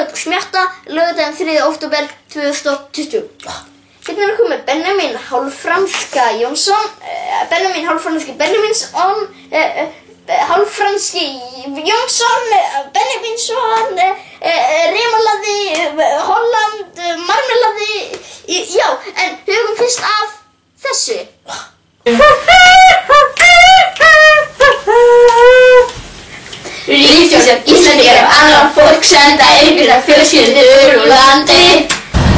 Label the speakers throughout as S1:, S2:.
S1: Skjót og smjatta, laugardaginn 3. október 2020. Hérna er komið Benjamin hálffranska Jónsson, Benjamin hálffranski Benjaminsson, hálffranski Jónsson, Benjaminsson, remalaði, Holland, marmelaði, já, en hugum fyrst af þessu. Ríkisstjórn Íslendingar og annað fólk senda einhverjar fjölskyldur úr landi.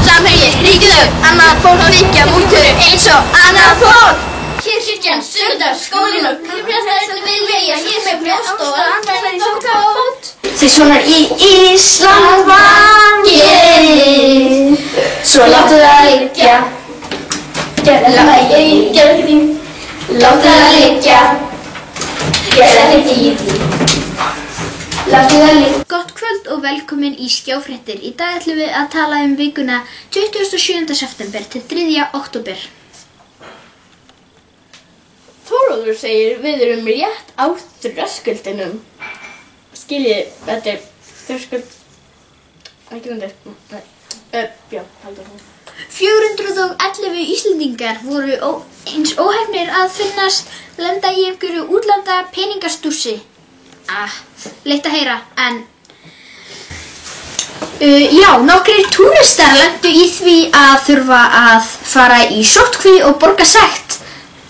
S1: Samherji, ríkisstjórn, annað fólk þiggja mútur eins og annað fólk. Kirkjan, stjórnar, skólinn og klúbbræðslu vilja hér með brjóst og andar í sótkót. Því svona í Ísland var ég, svo láttu það liggja. Láttu það liggja. Gott kvöld og velkomin í Skjáfréttir. Í dag ætlum við að tala vikuna 27. september til 3. október. Þórólfur segir við erum rétt á þröskuldinum. Skiljið, þetta er þröskuld. Ekki undir. Já, haldur hún. 411 Íslendingar voru eins óheppnir að finnast lenda í einhverju útlanda peningastússi. Leitt að heyra, en já, nokkrir túristar lentu í því að þurfa að fara í sóttkví og borga sekt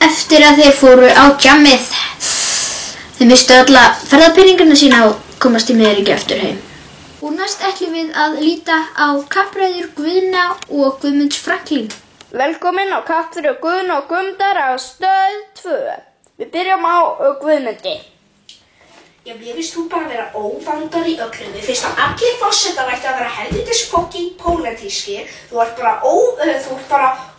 S1: eftir að þeir fóru á djammið. Þeir mistu alla ferðapeningarna sína og komast í miður ekki aftur heim. Og næst ætlum við að líta á kappræður Guðna og Guðmunds Franklín. Velkomin á kappræður Guðna og Guðmundar á Stöð 2. Við byrjum á Guðmundi.
S2: Já, mér finnst þú bara að vera óvandar í öllu. Mér finnst að allir forsetar ættu að vera helvítis fucking pólitískir. Þú ert bara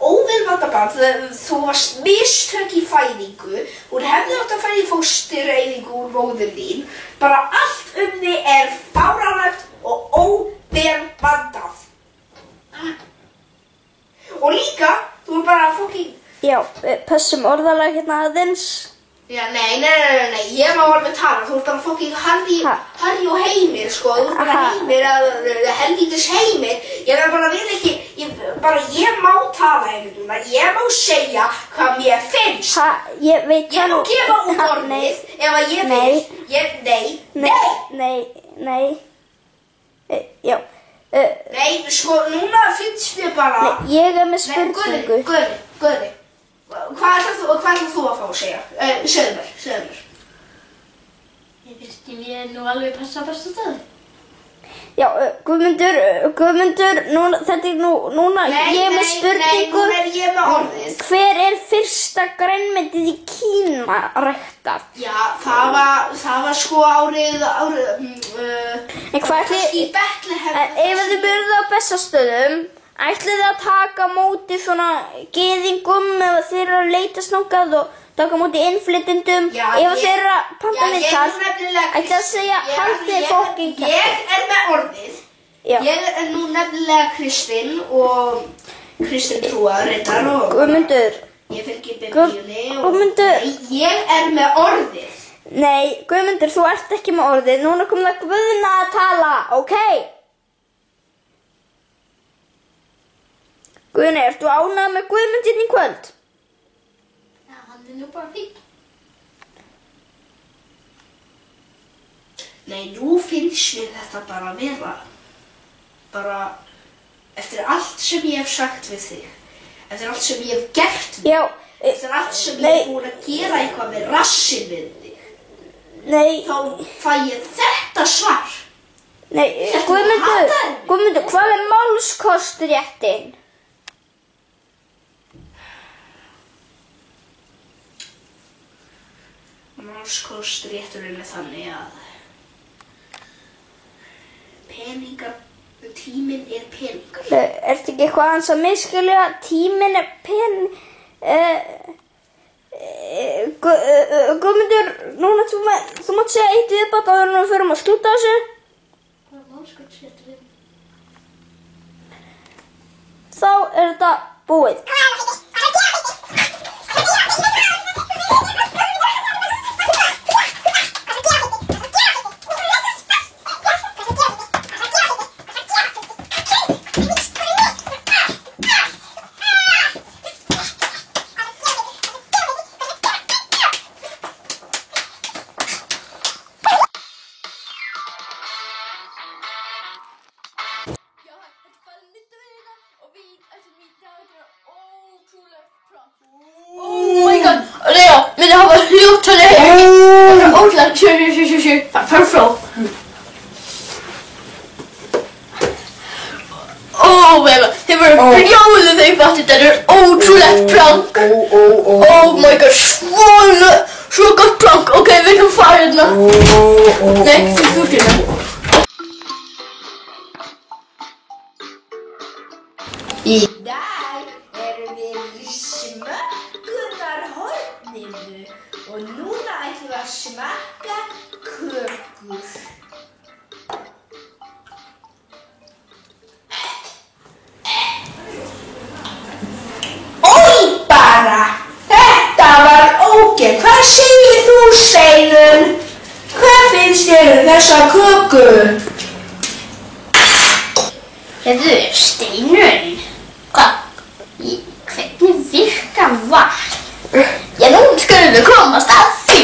S2: óviðvanda barn. Þú varst mistök í fæðingu. Hún hefði átt að fæða í fóstureyðingu úr móður þín. Bara allt þig er fáránlegt og óviðvandað. Og líka, þú er bara fucking...
S1: Já, passum orðalag hérna aðeins.
S2: Já, nei, ég má alveg tala, þú ert bara fucking Harry og Heimir, sko, þú ert bara Heimir, helvítis Heimir, ég bara vil ekki, ég má tala einhvern veginn, ég má segja hvað mér finnst.
S1: Ég veit
S2: hvað nú... Ég má gefa út orðið, ef að ég vil,
S1: Nei, já.
S2: Nei, sko, núna finnst mér bara...
S1: Nei, ég er með spurningu.
S2: Guðni. Hvað ætlar þú að fá að segja? Segðu mér. Ég finnst ég nú alveg passa besta staði.
S1: Já, Guðmundur, þetta er núna, ég er með spurningu.
S2: Nei, núna er ég með orðið.
S1: Hver er fyrsta grænmetið í Kína ræktað?
S2: Já, það var sko árið,
S1: En hvað
S2: í Betlehem.
S1: Ef þið byrjuð á Bessastöðum, ætlið þið að taka á móti svona gyðingum ef þeir eru að leita snangað og taka á móti innflytjendum, ef þeir eru að panta miðtal, ætlið að segja haldið fólki í kjafti.
S2: Ég er með orðið.
S1: Já.
S2: Ég er nú nefnilega kristinn og kristin trúaður reyndar og...
S1: Guðmundur.
S2: Ég fylgi Biblíunni og...
S1: Guðmundur.
S2: Nei, ég er með orðið.
S1: Nei, Guðmundur, þú ert ekki með orðið. Núna kom það Guðna að tala, ókei? Guðni, ertu ánægð með Guðmundinn í kvöld?
S2: Já, hann er nú bara fín. Nei, nú finnst mér þetta bara vera. Bara eftir allt sem ég hef sagt við þig. Eftir allt sem ég hef gert við.
S1: Já.
S2: Eftir allt sem ég hef búin að gera eitthvað með rassinn við þig.
S1: Nei.
S2: Þá fæ ég þetta svar.
S1: Nei, Guðmundur, hvað er málskostréttin?
S2: Málskostrétturinn er þannig að tíminn er peningar.
S1: Ertu ekki eitthvað aðeins að misskilja? Tíminn er pening... Guðmundur, núna þú mátt segja eitt viðbót áður en við förum að slúta þessu.
S2: Hvað er málskostrétturinn?
S1: Þá er þetta búið. fljótt, hann er ótrúlega, sjö, fara frá. Þið voru brjáluð þegar ég fatt þetta er ótrúlegt prank. Oh my god, svo gott prank. Ok, við erum fara hérna. Nei, þú hérna.
S2: Í dag erum við í smökkunarhorninu og núna ætlum við að smakka kökur. Ói bara! Þetta var ógeð. Hvað segir þú, Steinunn? Hvað finnst þér um þessa köku?
S1: Heyrðu, Steinunn. Hvernig virkar vatn? Já, nú skulum við komast að því.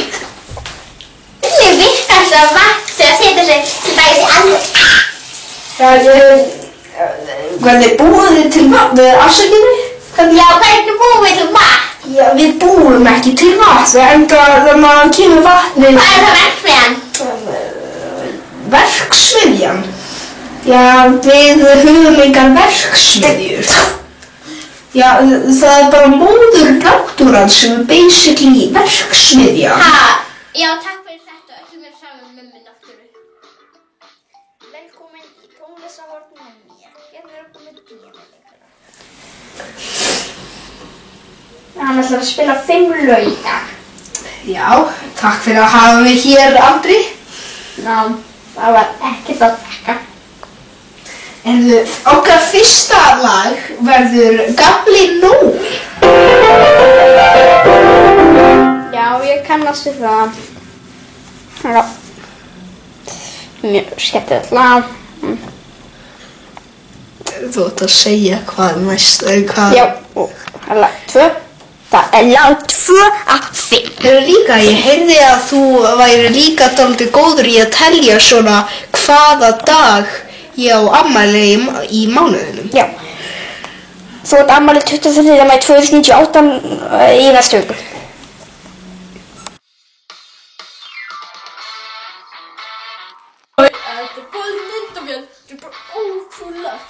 S1: Hvernig virkar það vatn þegar setur sig til dæmis í andlitið?
S2: Hvernig búið þið til vatn? Afsakið?
S1: Já, hvernig búum við til vatn?
S2: Já, við búum ekki til vatn, en þegar maður kemur vatnið...
S1: Hvað er það verksmiðjan?
S2: Verksmiðjan? Já, við höfum engar verksmiðjur. Já, það er bara móður náttúran sem er basically verksmiðja.
S1: Já, takk fyrir þetta. Öllum er saman með mömmu náttúru. Velkomin í tónlistarhornið með mér. Ég er komið díjaleikara. Hann ætlar að spila 5 lög.
S2: Já, takk fyrir að hafa mig hér, Andri.
S1: Ná, það var ekkert að þakka.
S2: Okkar fyrsta lag verður Gamli Nói.
S1: Já, ég kannast við það. Já. Mjög skemmtilegt lag.
S2: Þú ætti að segja hvað næst, hvað...
S1: Já, og það er lag 2. Það er lag 2 af 5.
S2: Líka, ég heyrði að þú væri líka dálítið góður í að telja svona hvaða dag ég á afmæli í mánuðinum.
S1: Já. Þú átt afmæli 24. maí 2098 í næstu viku. Þetta er bara myndavél. Þetta er bara ótrúlegt.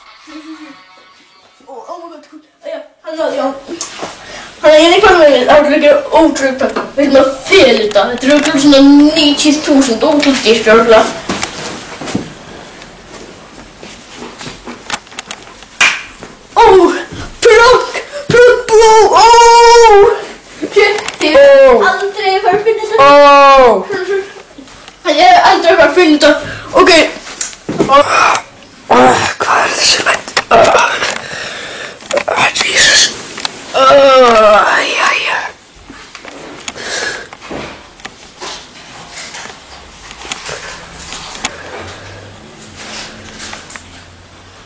S1: Oh my god, cool. Já. Þannig að ég er komið við átrúlega ótrúlega. Við erum að fela þetta. Þetta er okkur svona 90.000 ótrúlega stjórnlega. Aldrei fara að finna þetta. Ég hef aldrei fara að finna þetta. Ok.
S2: Hvað er þessi lætt? Jesus.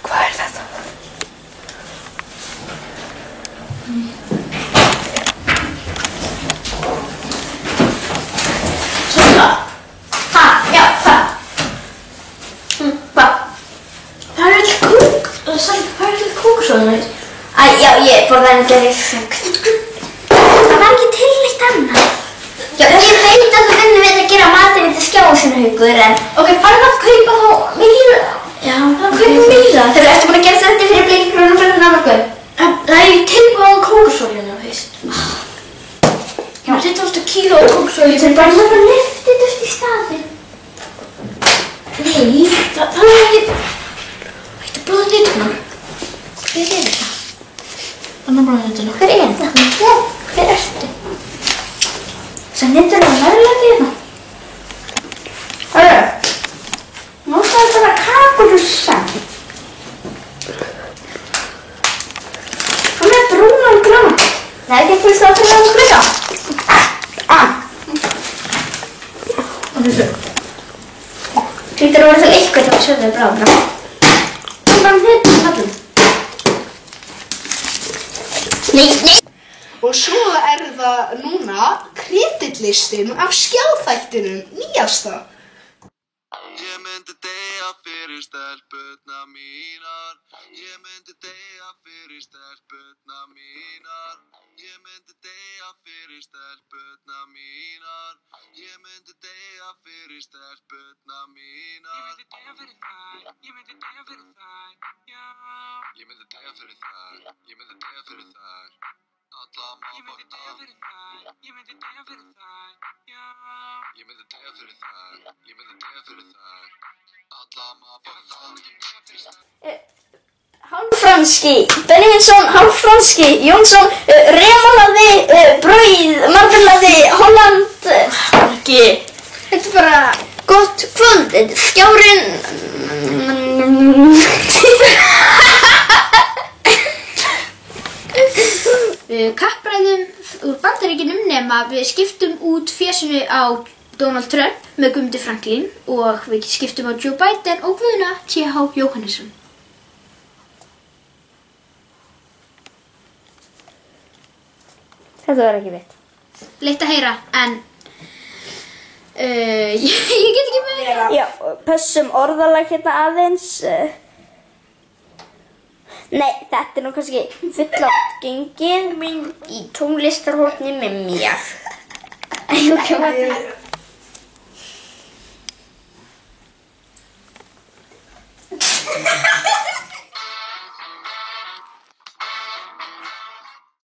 S2: Hvað er þetta?
S1: Já, hvað? Hvað? Það er ekki kók. Hvað er ekki kóksóðan? Já, ég borðaði henni gerði þögn. Það var ekki til neitt annað. Já, ég veit að þú vinnur við að gera matinn til skjáðsinu, Haukur, en... Ok, farðu að kaupa þá meira. Já, það kaupa meira. Þegar ertu búin að gera þetta fyrir Bleikingurinn og fyrir námarkvöld? Það er tilbúin kóksóðina, veist. Já, þetta var 1 kíló kóksóðina. Það er bara að lyfta þetta upp í staðinn. Nei, það er ekki... Þetta er bróðið nýtuna. Hver er þetta? Annar bróðið nýtuna. Hver er þetta? Já, hver ertu? Það nýtuna að verðlega hérna. Hörru, nú skal þetta vera kakurussan. Hann er brúnan grann. Nei, ekki hvist það fyrir að glögga. Og þessu. Hlýtur að vera til eitthvað til að sjöðu bráðna. Það var hérna allir. Nei.
S2: Og svo er það núna kreditlistin af skjáþættinum nýjasta.
S3: Ég myndi deyja fyrir stelpurnar mínar. Ég myndi deyja fyrir stelpurnar mínar. Ég myndi deyja fyrir stelpurnar mínar. Ég myndi deyja fyrir stelpurnar mínar. Ég myndi deyja fyrir þær. Ég myndi deyja fyrir þær. Já. Ég myndi deyja fyrir þær. Ég myndi deyja fyrir þær. Alla má fokta. Ég myndi deyja fyrir þær. Ég myndi deyja fyrir þær. Já. Ég myndi deyja fyrir þær. Ég myndi deyja fyrir þær. Alla má fokta.
S4: Hálffranski, Benjamínsson, hálffranski, Jónsson, remalaði, brauð, marmelaði, Holland, ekki.
S1: Þetta er bara gott kvöld, þetta er Skjárinn. Við kappræðum úr Bandaríkjunum nema við skiptum út fésinu á Donald Trump með Guðmundi Franklín og við skiptum á Joe Biden og Guðna T.H. Jóhannesson.
S4: Þetta var ekki mitt.
S1: Leitt að heyra, en ég get ekki með.
S4: Já, pössum orðalag hérna aðeins. Nei, þetta er nú kannski fullátt gengið mín í tónlistarhorni með mér.